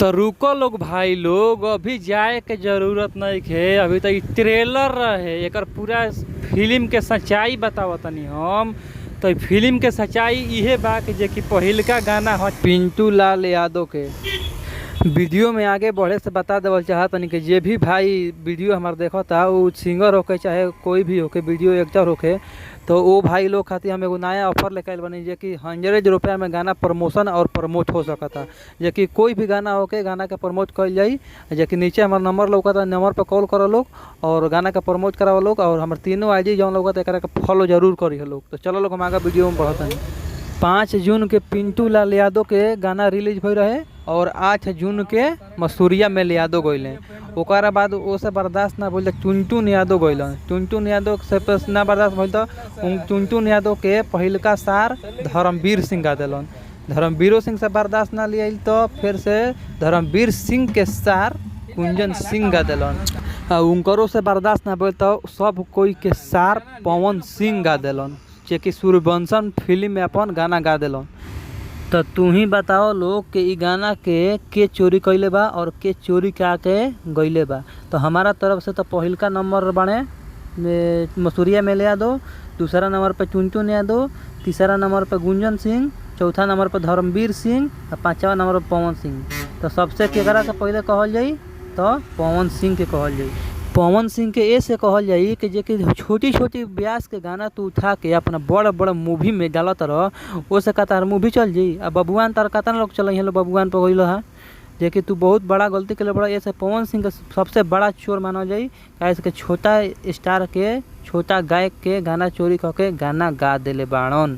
तो रुको लोग भाई लोग, अभी जाए के जरूरत नहीं है। अभी तो ट्रेलर रहे, एकर पूरा फिल्म के सच्चाई बतावत तनी हम। तो फिल्म के सच्चाई इहे बा कि जे कि पहिलका गाना ह पिंटू लाल यादव के। वीडियो में आगे बढ़े से बता देवल चाहत तनी कि जे भी भाई वीडियो हमार देखता वो सिंगर होके चाहे कोई भी होके, वीडियो एक्टर होके, तो वो भाई लोग खातिर हम एगो नया ऑफर लेके आइल बनी जे कि 100 रुपया में गाना प्रमोशन और प्रमोट हो सकता। जे कि कोई भी गाना होके गाना के प्रमोट कल जाई। जे कि नीचे हमार नंबर लौकता, नंबर पर कॉल करो लोग और गाना का प्रमोट कराओ लोग। और हमारे तीनों IG जौन लौकता एकरा के फॉलो जरूर करी लोग। तो चलो लोग हम आगे वीडियो में बढ़त हनी। 5 जून के पिंटू लाल यादव के गाना रिलीज हो रहे और 8 जून के मसूरिया में यादव गइले। ओकरा बाद ओसे बर्दाश्त ना भइल टुनटुन यादव गइलन। टुनटुन यादव से ना बर्दाश्त भइल तो टुनटुन यादव के पहिलका सार धर्मवीर सिंह गा दिलन। धर्मवीर सिंह से बर्दाश्त ना लियाइल तो फिर से धर्मवीर सिंह के सार कुंजन सिंह गा दिलन। उनकरो से बर्दाश्त ना भइल तो सब कोई के सार पवन सिंह गा दिलन, जे कि सूर्यवंशम फिल्म में अपन गाना गा दिलन। तो तू ही बताओ लोग कि ई गाना के चोरी कइले बा और के चोरी के गइले बा। तो हमारा तरफ से तो पहिलका नंबर बने मसूरिया में यादव, दूसरा नंबर पे टुनटुन यादव, तीसरा नंबर पे गुंजन सिंह, चौथा नंबर पे धर्मवीर सिंह और पाँचवा नंबर पे पवन सिंह। तो सबसे केकरा के पहले कहल जाई तो पवन सिंह के कहल जाई। पवन सिंह के ऐसे कहल जाई कि जे कि छोटी छोटी ब्यास के गाना तू उठा के अपना बड़ बड़ मूवी में डालत रह, ओसे का तार मूवी चल जाई। अब बबुआन तार कतना लोग चल हैं, बबुआन पर गइल है, जे कि तू बहुत बड़ा गलती के लिए बड़ा। ऐसे पवन सिंह का सबसे बड़ा चोर माना जाई, कैसे के छोटा स्टार के, छोटा गायक के गाना चोरी करके गाना गा देले बाड़न।